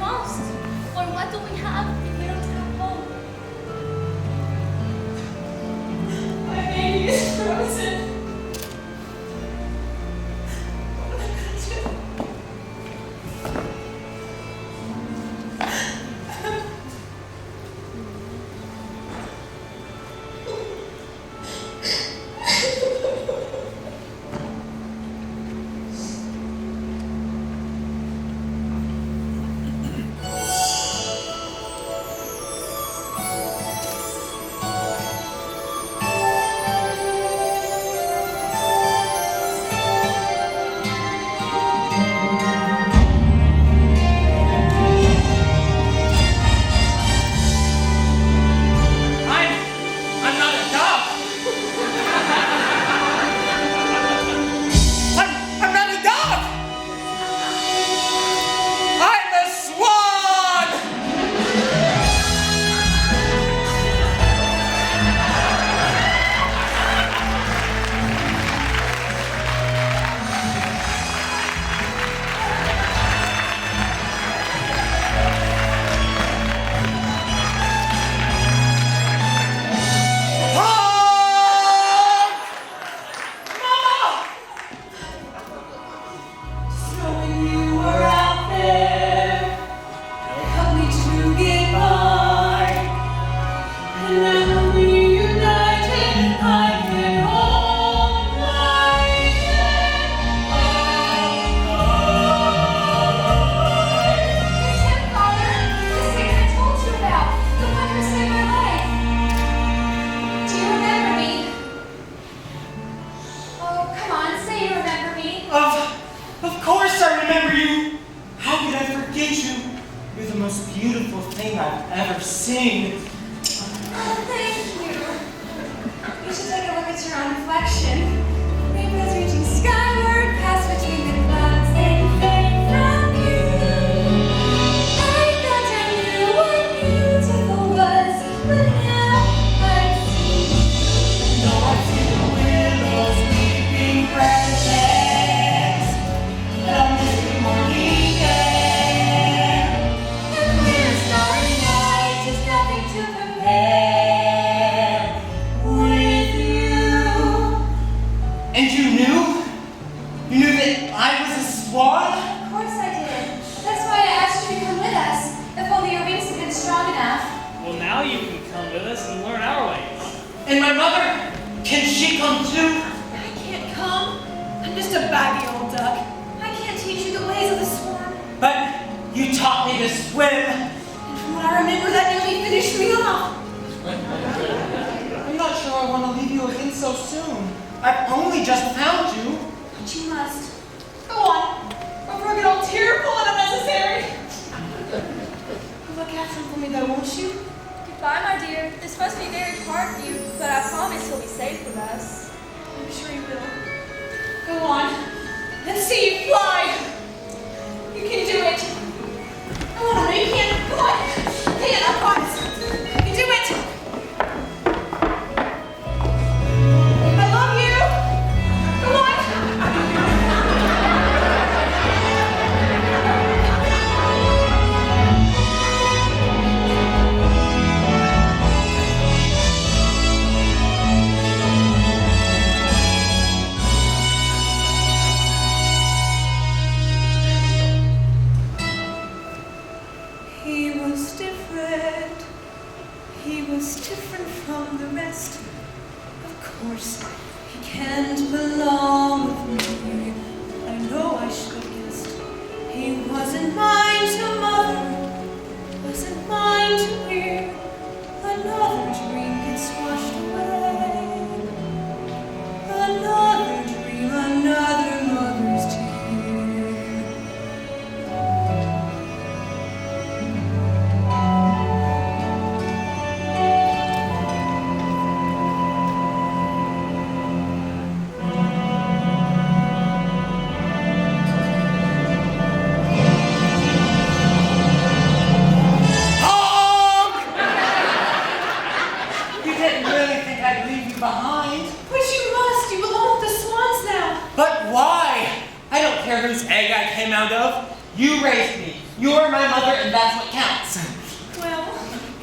most? Or what do we have if we don't have hope? My baby is frozen. What am I gonna do?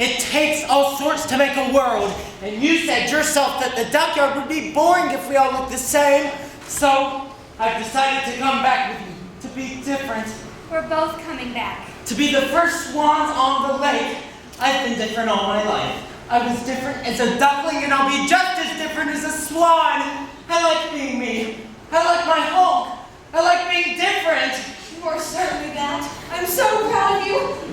It takes all sorts to make a world. And you said yourself that the duckyard would be boring if we all looked the same. So I've decided to come back with you, to be different. We're both coming back. To be the first swans on the lake. I've been different all my life. I was different as a duckling, and I'll be just as different as a swan. I like being me. I like my Honk. I like being different. You are certainly that. I'm so proud of you.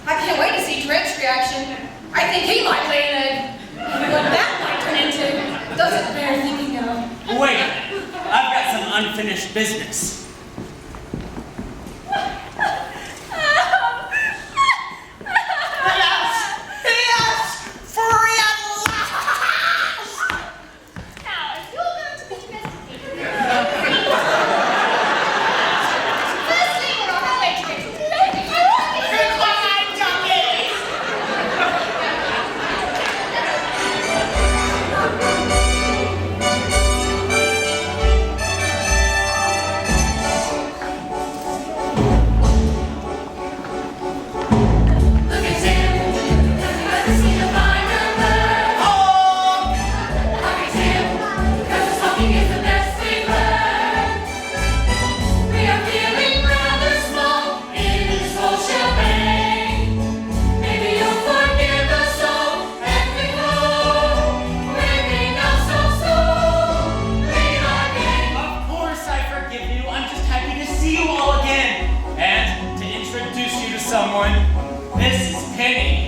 I can't wait to see Trent's reaction. I think he might lay an egg. What that might turn into doesn't bear thinking of. Wait, I've got some unfinished business. Someone, this is Penny.